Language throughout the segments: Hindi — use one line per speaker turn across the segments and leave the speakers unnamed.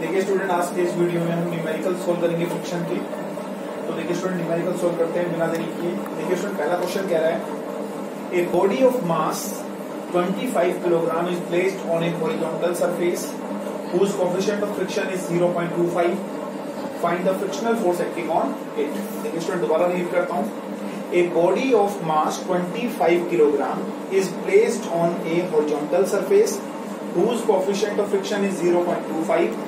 देखिए स्टूडेंट, आज के इस वीडियो में हम न्यूमेरिकल सोल्व करेंगे फ्रिक्शन की। तो देखिए स्टूडेंट, न्यूमेरिकल सोल्व करते हैं बिना देरी किए। देखिए स्टूडेंट, पहला क्वेश्चन कह रहा है a body of mass 25 kilogram is placed on A horizontal surface whose coefficient of friction is 0.25. Find the frictional force acting on it. देखिए स्टूडेंट, दोबारा रीड करता हूँ। A body of mass 25 kilogram is placed on a horizontal surface whose coefficient of friction is 0.25.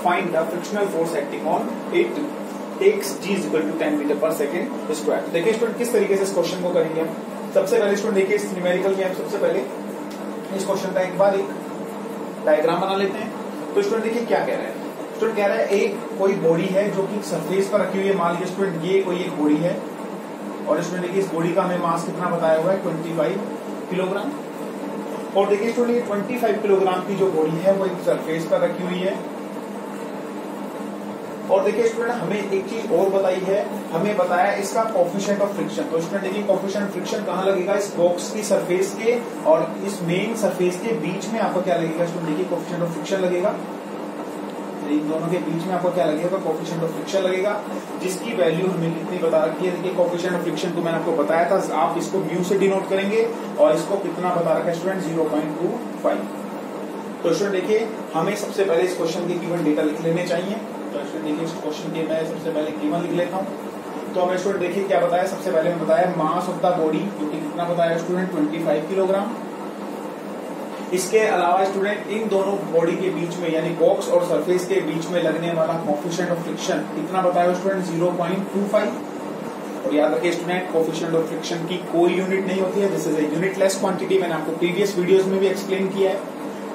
Find the frictional force acting on it. Takes g is equal to 10 meter per second square. तो देखिए स्टूडेंट, किस तरीके से इस क्वेश्चन को करेंगे हम। सबसे पहले स्टूडेंट देखिए, इस न्यूमेरिकल में हम सबसे पहले इस क्वेश्चन का एक बार एक डायग्राम बना लेते हैं। तो स्टूडेंट देखिए क्या कह रहा है। स्टूडेंट कह रहा है एक कोई बॉडी है जो कि सरफेस पर रखी हुई है। मान लीजिए स्टूडेंट ये कोई एक बॉडी है और स्टूडेंट देखिए इस बॉडी का हमें मास कितना बताया हुआ है 25 किलोग्राम। और देखिए स्टूडेंट ये 25 किलोग्राम की जो बॉडी है वो एक सरफेस पर रखी हुई है। और देखिए स्टूडेंट, हमें एक चीज और बताई है, हमें बताया इसका कोएफिशिएंट ऑफ फ्रिक्शन। तो स्टूडेंट देखिए कोएफिशिएंट ऑफ फ्रिक्शन कहाँ लगेगा, इस बॉक्स की सरफेस के और इस मेन सरफेस के बीच में आपको क्या लगेगा स्टूडेंट, देखिए कोएफिशिएंट ऑफ फ्रिक्शन लगेगा। इन दोनों के बीच में आपको क्या लगेगा, कोएफिशिएंट ऑफ फ्रिक्शन लगेगा, जिसकी वैल्यू हमें कितनी बता रखी है। देखिए कोएफिशिएंट ऑफ फ्रिक्शन को मैंने आपको बताया था, आप इसको म्यू से डिनोट करेंगे और इसको कितना बता रखा है स्टूडेंट 0.25। तो स्टूडेंट देखिए, हमें सबसे पहले इस क्वेश्चन के गिवन डेटा लिख लेने चाहिए। तो स्टूडेंट देखिए, इस क्वेश्चन के मैं सबसे पहले गिवन लिख लेता हूँ। तो हमें स्टूडेंट देखिए क्या बताया, सबसे पहले मैं बताया मास ऑफ द बॉडी, जो कि कितना बताया स्टूडेंट 25 किलोग्राम। इसके अलावा स्टूडेंट इन दोनों बॉडी के बीच में यानी बॉक्स और सरफेस के बीच में लगने वाला कोएफिशिएंट ऑफ फ्रिक्शन कितना बताया स्टूडेंट 0.25। और याद रखिए स्टूडेंट, कोएफिशिएंट ऑफ फ्रिक्शन की कोई यूनिट नहीं होती है, this is a unitless quantity. मैंने आपको प्रीवियस वीडियोस में भी एक्सप्लेन किया है।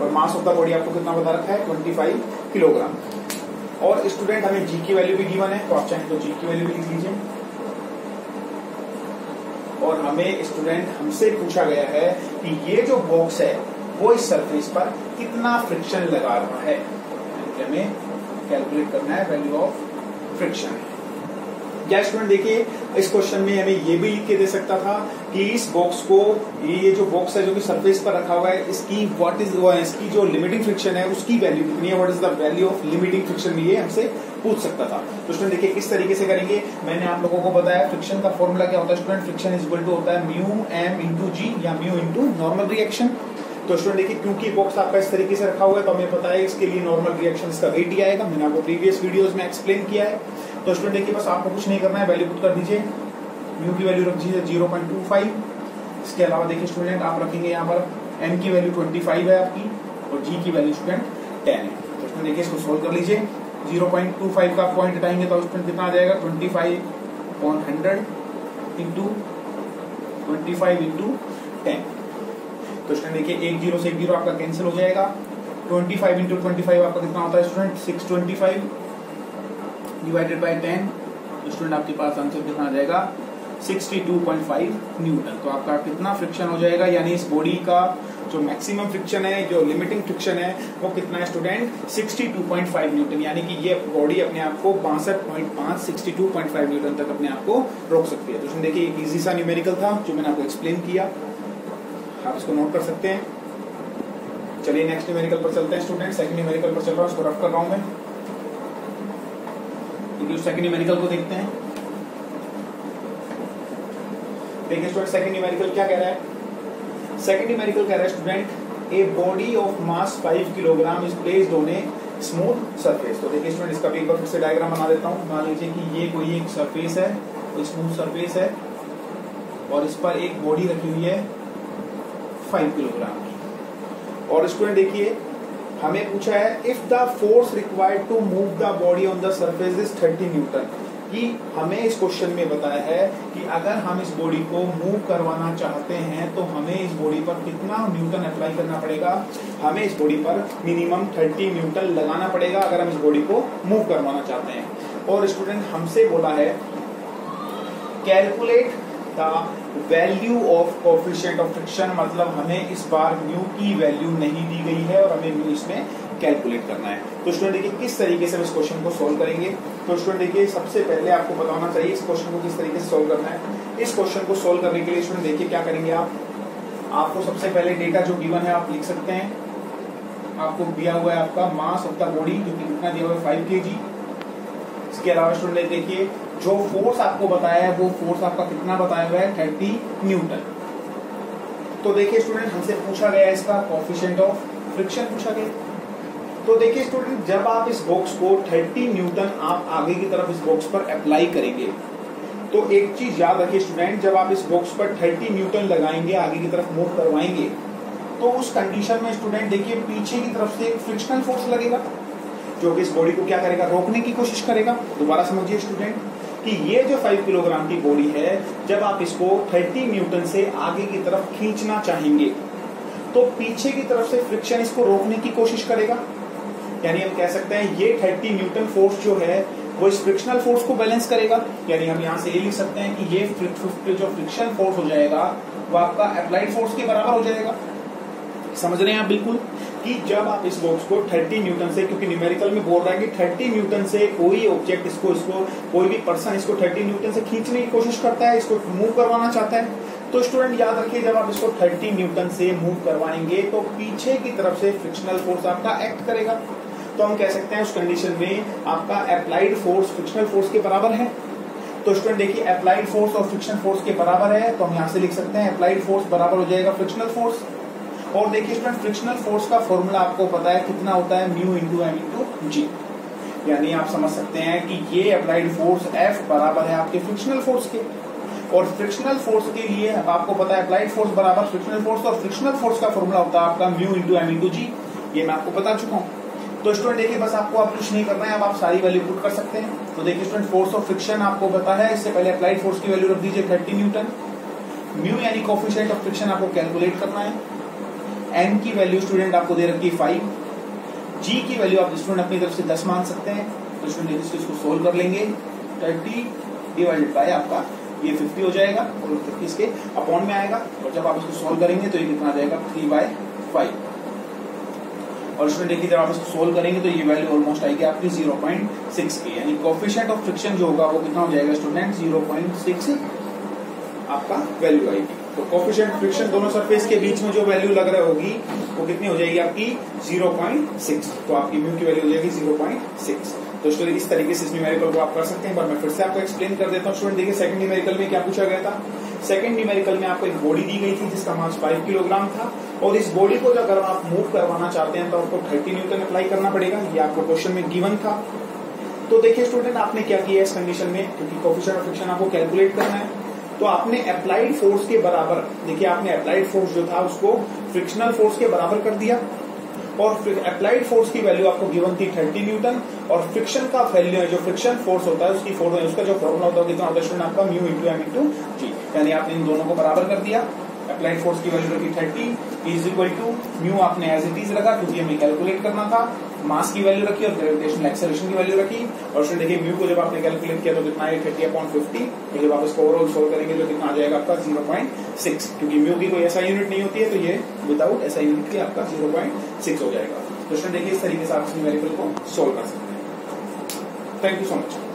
और मास ऑफ द बॉडी आपको कितना बता रखा है 25 किलोग्राम। और स्टूडेंट हमें जी की वैल्यू भी गिवन है, तो आप चाहें तो जी की वैल्यू भी लिख लीजिए। और हमें स्टूडेंट हमसे पूछा गया है कि ये जो बॉक्स है वो इस सरफेस पर कितना फ्रिक्शन लगा रहा है। हमें कैलकुलेट करना है वैल्यू ऑफ फ्रिक्शन। क्या स्टूडेंट देखिए, इस क्वेश्चन में हमें ये भी लिख के दे सकता था कि इस बॉक्स को, ये जो बॉक्स है जो कि सरफेस पर रखा हुआ है, इसकी व्हाट इज इसकी जो लिमिटिंग फ्रिक्शन है उसकी वैल्यू कितनी है, what is the value of limiting friction, ये हमसे पूछ सकता था। तो स्टूडेंट देखिए किस तरीके से करेंगे, मैंने आप लोगों को बताया फ्रिक्शन का फॉर्मूला क्या होता है student, friction is equal to होता है म्यू एम इंटू जी या म्यू इंटू नॉर्मल रिएक्शन। तो स्टूडेंट देखिए, क्योंकि बॉक्स आपका इस तरीके से रखा हुआ है तो हमें पता है इसके लिए नॉर्मल रिएक्शन इसका वेट ही आएगा। मैंने आपको प्रीवियस वीडियोस में एक्सप्लेन किया है। तो स्टूडेंट देखिए, बस आपको कुछ नहीं करना है, वैल्यू पुट कर दीजिए। म्यू की वैल्यू रख दीजिए 0.25। इसके अलावा देखिए स्टूडेंट, आप रखेंगे यहाँ पर एम की वैल्यू 25 है आपकी और जी की वैल्यू स्टूडेंट 10 है। तो स्टूडेंट देखिए, इसको सोल्व कर लीजिए। 0.25 का पॉइंट हटाएंगे तो स्टूडेंट कितना आ जाएगा 25/100 इंटू 25 इंटू 10। तो स्टूडेंट देखिए, एक जीरो से एक जीरो आपका कैंसिल हो जाएगा। 25 इंटू 25 आपका कितना होता है स्टूडेंट 625 डिवाइडेड बाय 10। तो स्टूडेंट आपके पास आंसर कितना आ जाएगा 62.5 न्यूटन। तो आपका कितना फ्रिक्शन हो जाएगा, यानी इस बॉडी का जो मैक्सिमम फ्रिक्शन है, जो लिमिटिंग फ्रिक्शन है, वो कितना है स्टूडेंट 62.5 न्यूटन। यानी कि ये बॉडी अपने आप को 62.5 न्यूटन तक अपने आप को रोक सकती है। तो इसमें देखिए एक इजी सा न्यूमेरिकल था जो मैंने आपको एक्सप्लेन किया, आप इसको नोट कर सकते हैं। चलिए नेक्स्ट न्यूमेरिकल पर चलते हैं स्टूडेंट। सेकंड न्यूमेरिकल पर चल रहा है, उसको रफ कर रहा हूं मैं। सेकंड न्यूमेरिकल को देखते हैं। देखिए स्टूडेंट, सेकंड न्यूमेरिकल क्या कह रहा है। सेकंड न्यूमेरिकल कह रहा है student a body of mass 5 kilogram is placed on a smooth surface. तो देखिए स्टूडेंट, इसका भी एक बार फिर से डायग्राम बना देता हूँ। मान लीजिए कि ये कोई एक सरफेस है, कोई स्मूथ सरफेस है और इस पर एक बॉडी रखी हुई है 5 किलोग्राम की। और स्टूडेंट देखिए, हमें पूछा है if the force required to move the body on the surface is 30 newton. कि हमें इस क्वेश्चन में बताया है कि अगर हम इस बॉडी को मूव करवाना चाहते हैं तो हमें इस बॉडी पर कितना न्यूटन अप्लाई करना पड़ेगा। हमें इस बॉडी पर मिनिमम 30 न्यूटन लगाना पड़ेगा अगर हम इस बॉडी को मूव करवाना चाहते हैं। और स्टूडेंट हमसे बोला है calculate the value of coefficient of friction, मतलब हमें इस बार म्यू की वैल्यू नहीं दी गई है और हमें म्यू इसमें कैलकुलेट करना है। तो स्टूडेंट देखिए किस तरीके से हम इस क्वेश्चन को सोल्व करेंगे। तो स्टूडेंट देखिए, सबसे पहले आपको बताना चाहिए इस क्वेश्चन को किस तरीके से सोल्व करना है। इस क्वेश्चन को सोल्व करने के लिए स्टूडेंट देखिए क्या करेंगे, आपको सबसे पहले डेटा जो गिवन है आप लिख सकते हैं। आपको दिया हुआ है आपका मास ऑफ द बॉडी, जो कि कितना दिया हुआ है 5 kg। इसके अलावा स्टूडेंट देखिए जो फोर्स आपको बताया है वो फोर्स आपका कितना बताया हुआ है 30 न्यूटन। तो देखिए स्टूडेंट हमसे पूछा गया इसका कोएफिशिएंट ऑफ फ्रिक्शन पूछा गया। तो देखिए स्टूडेंट जब आप इस बॉक्स को 30 न्यूटन आप आगे की तरफ इस बॉक्स पर अप्लाई करेंगे, तो एक चीज याद रखिए स्टूडेंट, जब आप इस बॉक्स पर 30 न्यूटन लगाएंगे आगे की तरफ मूव करवाएंगे, तो उस कंडीशन में स्टूडेंट देखिए पीछे की तरफ से एक फ्रिक्शनल फोर्स लगेगा जो कि इस बॉडी को क्या करेगा, रोकने की कोशिश करेगा। दोबारा समझिए स्टूडेंट कि ये जो 5 किलोग्राम की बॉडी है, जब आप इसको 30 न्यूटन से आगे की तरफ खींचना चाहेंगे तो पीछे की तरफ से फ्रिक्शन इसको रोकने की कोशिश करेगा। यानी हम कह सकते हैं ये 30 न्यूटन फोर्स जो है वो इस फ्रिक्शनल फोर्स को बैलेंस करेगा। यानी हम यहाँ से ये लिख सकते हैं कि ये जो फ्रिक्शन फोर्स हो जाएगा वो आपका अप्लाइड फोर्स के बराबर हो जाएगा। समझ रहे हैं आप बिल्कुल कि जब आप इस बॉक्स को 30 न्यूटन से, क्योंकि न्यूमेरिकल में बोल रहा है कि 30 न्यूटन से कोई ऑब्जेक्ट इसको कोई भी पर्सन इसको 30 न्यूटन से खींचने की कोशिश करता है, इसको मूव करवाना चाहता है, तो स्टूडेंट याद रखिए जब आप इसको 30 न्यूटन से मूव करवाएंगे तो पीछे की तरफ से फ्रिक्शनल फोर्स आपका एक्ट करेगा। तो हम कह सकते हैं उस कंडीशन में आपका अप्लाइड फोर्स फ्रिक्शनल फोर्स के बराबर है। तो स्टूडेंट देखिए अप्लाइड फोर्स और फ्रिक्शन फोर्स के बराबर है, तो हम यहाँ से लिख सकते हैं अप्लाइड फोर्स बराबर हो जाएगा फ्रिक्शनल फोर्स। और देखिए स्टूडेंट फ्रिक्शनल फोर्स का फॉर्मूला आपको पता है कितना होता है, म्यू इंटू एम इंटू जी। यानी आप समझ सकते हैं कि ये अप्लाइड फोर्स F बराबर है आपके फ्रिक्शनल फोर्स के। और फ्रिक्शनल फोर्स के लिए आपको पता है अप्लाइड फोर्स बराबर फ्रिक्शनल फोर्स, और फ्रिक्शनल फोर्स का फॉर्मूला होता है आपका म्यू इंटू एम इंटू जी। ये मैं आपको बता चुका हूँ। तो स्टूडेंट देखिए बस आपको अब कुछ नहीं करना है, अब आप सारी वैल्यू पुट कर सकते हैं। तो देखिए स्टूडेंट फोर्स ऑफ फ्रिक्शन आपको पता है, इससे पहले अप्लाइड फोर्स की वैल्यू रख दीजिए 30 न्यूटन। म्यू यानी कोएफिशिएंट ऑफ फ्रिक्शन आपको कैलकुलेट करना है। एन की वैल्यू स्टूडेंट आपको दे रखी है 5, जी की वैल्यू आप स्टूडेंट अपनी तरफ से 10 मान सकते हैं। तो स्टूडेंट इसको सोल्व कर लेंगे, 30 डिवाइडेड बाय आपका ये 50 हो जाएगा और 50 इसके अपॉन में आएगा। और जब आप इसको सोल्व करेंगे तो ये कितना आ जाएगा 3/5। और स्टूडेंट देखिए जब आप इसको सोल्व करेंगे तो ये वैल्यू ऑलमोस्ट आएगी आपकी 0.6 की। यानी कोएफिशिएंट ऑफ फ्रिक्शन जो होगा वो कितना हो जाएगा स्टूडेंट 0.6 आपका वैल्यू आएगी। तो कोएफिशिएंट फ्रिक्शन दोनों सरफेस के बीच में जो वैल्यू लग रही होगी वो कितनी हो जाएगी आपकी 0.6। तो आपकी म्यू की वैल्यू हो जाएगी 0.6। तो स्टूडेंट इस तरीके से इस न्यूमेरिकल को आप कर सकते हैं। पर मैं फिर से आपको एक्सप्लेन कर देता हूँ। स्टूडेंट देखिए सेकंड न्यूमेरिकल में क्या पूछा गया था, सेकंड न्यूमेरिकल में आपको एक बॉडी दी गई थी जिसका मास 5 किलोग्राम था, और इस बॉडी को अगर आप मूव करवाना चाहते हैं तो आपको 30 न्यूटन अप्लाई करना पड़ेगा। ये आपको क्वेश्चन में गिवन था। तो देखिए स्टूडेंट आपने क्या किया इस कंडीशन में, क्योंकि कोएफिशिएंट ऑफ फ्रिक्शन आपको कैलकुलेट करना है, तो आपने अप्लाइड फोर्स के बराबर, देखिए आपने अप्लाइड फोर्स जो था उसको फ्रिक्शनल फोर्स के बराबर कर दिया। और अप्लाइड फोर्स की वैल्यू आपको गिवन थी 30 न्यूटन, और फ्रिक्शन का वैल्यू है जो फ्रिक्शन फोर्स होता है उसका जो फॉर्मूला होता है कितना होता है स्टूडेंट आपका म्यू इंटू एम इंटू जी। यानी आपने इन दोनों को बराबर कर दिया। अप्लाइड फोर्स की वैल्यू रखी 30 इज इक्वल टू म्यू आपने एज इट इज रखा क्योंकि हमें कैलकुलेट करना था, मास की वैल्यू रखी और ग्रेविटेशनल एक्सेलरेशन की वैल्यू रखी। और स्टूडेंट देखिए म्यू को जब आपने कैलकुलेट किया तो कितना है 30/50। तो जब आप इसको ओवरऑल सोल्व करेंगे तो कितना आ जाएगा आपका 0.6, क्योंकि म्यू की कोई ऐसा यूनिट नहीं होती है, तो ये विदाउट ऐसा यूनिट की आपका 0.6 हो जाएगा। तो स्टूडेंट देखिए इस तरीके से आप इस न्यूमेरिकल को सोल्व कर सकते हैं। Thank you so much.